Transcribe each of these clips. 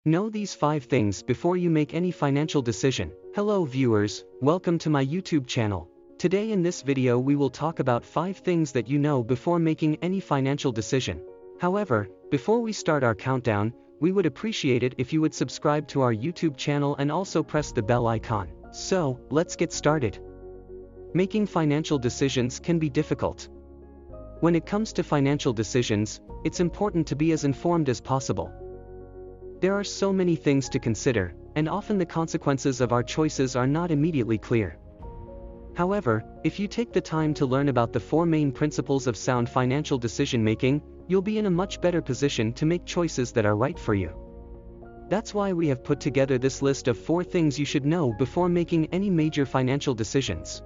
Know these 5 things before you make any financial decision. Hello viewers, welcome to my YouTube channel. Today in this video we will talk about 5 things that you know before making any financial decision. However, before we start our countdown, we would appreciate it if you would subscribe to our YouTube channel and also press the bell icon. So, let's get started. Making financial decisions can be difficult. When it comes to financial decisions, it's important to be as informed as possible. There are so many things to consider, and often the consequences of our choices are not immediately clear. However, if you take the time to learn about the 4 main principles of sound financial decision-making, you'll be in a much better position to make choices that are right for you. That's why we have put together this list of 4 things you should know before making any major financial decisions.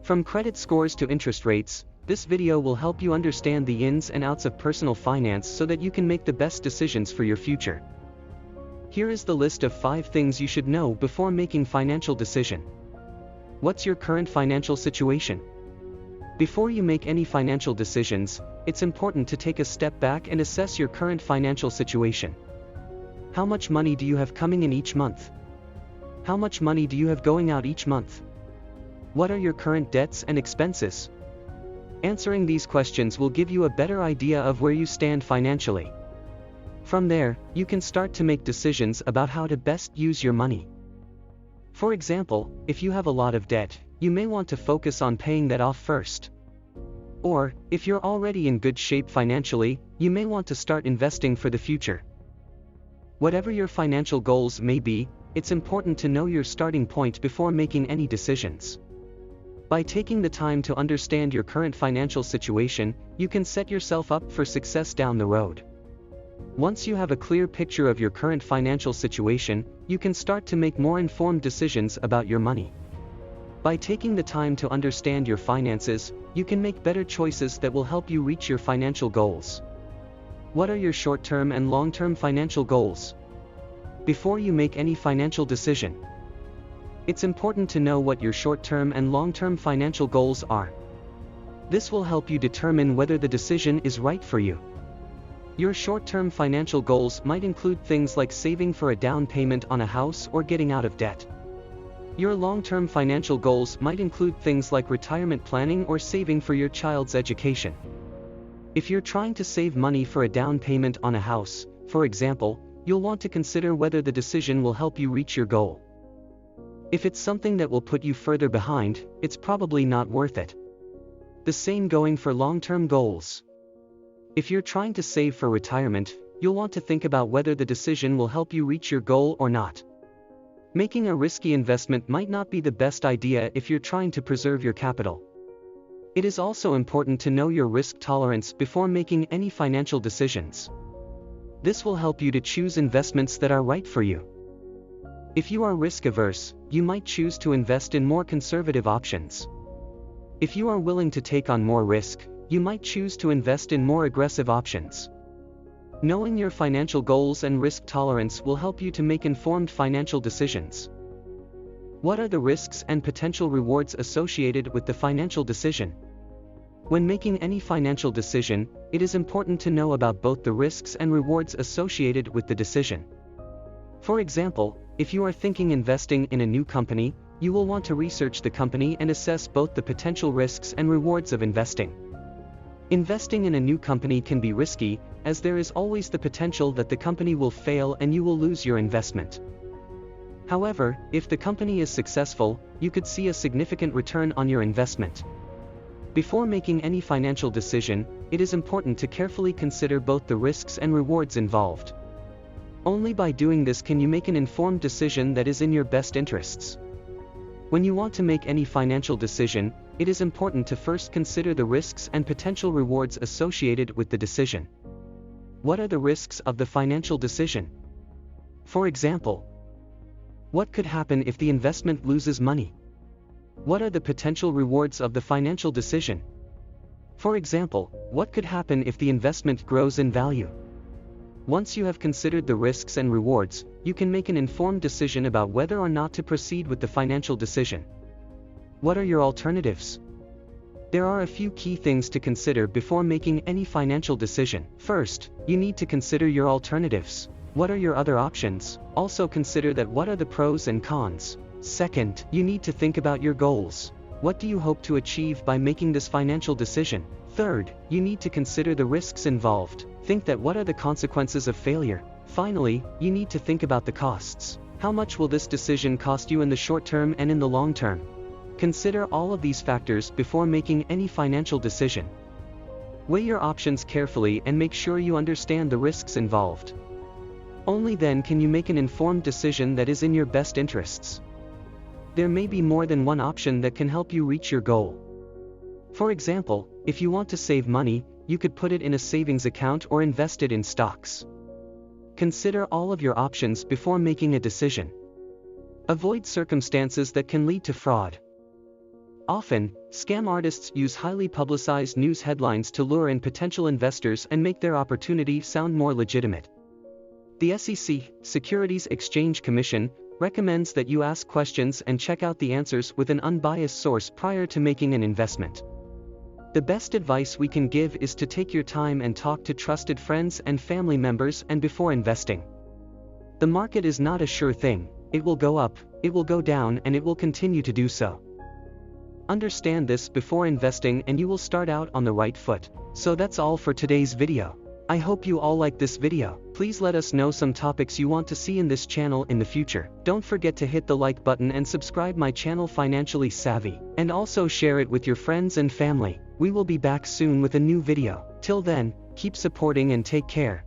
From credit scores to interest rates, this video will help you understand the ins and outs of personal finance so that you can make the best decisions for your future. Here is the list of 5 things you should know before making financial decision. What's your current financial situation? Before you make any financial decisions, it's important to take a step back and assess your current financial situation. How much money do you have coming in each month? How much money do you have going out each month? What are your current debts and expenses? Answering these questions will give you a better idea of where you stand financially. From there, you can start to make decisions about how to best use your money. For example, if you have a lot of debt, you may want to focus on paying that off first. Or, if you're already in good shape financially, you may want to start investing for the future. Whatever your financial goals may be, it's important to know your starting point before making any decisions. By taking the time to understand your current financial situation, you can set yourself up for success down the road. Once you have a clear picture of your current financial situation, you can start to make more informed decisions about your money. By taking the time to understand your finances, you can make better choices that will help you reach your financial goals. What are your short-term and long-term financial goals? Before you make any financial decision, it's important to know what your short-term and long-term financial goals are. This will help you determine whether the decision is right for you. Your short-term financial goals might include things like saving for a down payment on a house or getting out of debt. Your long-term financial goals might include things like retirement planning or saving for your child's education. If you're trying to save money for a down payment on a house, for example, you'll want to consider whether the decision will help you reach your goal. If it's something that will put you further behind, it's probably not worth it. The same going for long-term goals. If you're trying to save for retirement, you'll want to think about whether the decision will help you reach your goal or not. Making a risky investment might not be the best idea if you're trying to preserve your capital. It is also important to know your risk tolerance before making any financial decisions. This will help you to choose investments that are right for you. If you are risk-averse, you might choose to invest in more conservative options. If you are willing to take on more risk, you might choose to invest in more aggressive options. Knowing your financial goals and risk tolerance will help you to make informed financial decisions. What are the risks and potential rewards associated with the financial decision? When making any financial decision, it is important to know about both the risks and rewards associated with the decision. For example, if you are thinking investing in a new company, you will want to research the company and assess both the potential risks and rewards of investing. Investing in a new company can be risky, as there is always the potential that the company will fail and you will lose your investment. However, if the company is successful, you could see a significant return on your investment. Before making any financial decision, it is important to carefully consider both the risks and rewards involved. Only by doing this can you make an informed decision that is in your best interests. When you want to make any financial decision, it is important to first consider the risks and potential rewards associated with the decision. What are the risks of the financial decision? For example, what could happen if the investment loses money? What are the potential rewards of the financial decision? For example, what could happen if the investment grows in value? Once you have considered the risks and rewards, you can make an informed decision about whether or not to proceed with the financial decision. What are your alternatives? There are a few key things to consider before making any financial decision. First, you need to consider your alternatives. What are your other options? Also consider that what are the pros and cons. Second, you need to think about your goals. What do you hope to achieve by making this financial decision? Third, you need to consider the risks involved. Think that what are the consequences of failure? Finally, you need to think about the costs. How much will this decision cost you in the short term and in the long term? Consider all of these factors before making any financial decision. Weigh your options carefully and make sure you understand the risks involved. Only then can you make an informed decision that is in your best interests. There may be more than one option that can help you reach your goal. For example, if you want to save money, you could put it in a savings account or invest it in stocks. Consider all of your options before making a decision. Avoid circumstances that can lead to fraud. Often, scam artists use highly publicized news headlines to lure in potential investors and make their opportunity sound more legitimate. The SEC, Securities Exchange Commission, recommends that you ask questions and check out the answers with an unbiased source prior to making an investment. The best advice we can give is to take your time and talk to trusted friends and family members and before investing. The market is not a sure thing. It will go up, it will go down, and it will continue to do so. Understand this before investing and you will start out on the right foot. So that's all for today's video. I hope you all like this video. Please let us know some topics you want to see in this channel in the future. Don't forget to hit the like button and subscribe my channel Financially Savvy, and also share it with your friends and family. We will be back soon with a new video. Till then, keep supporting and take care.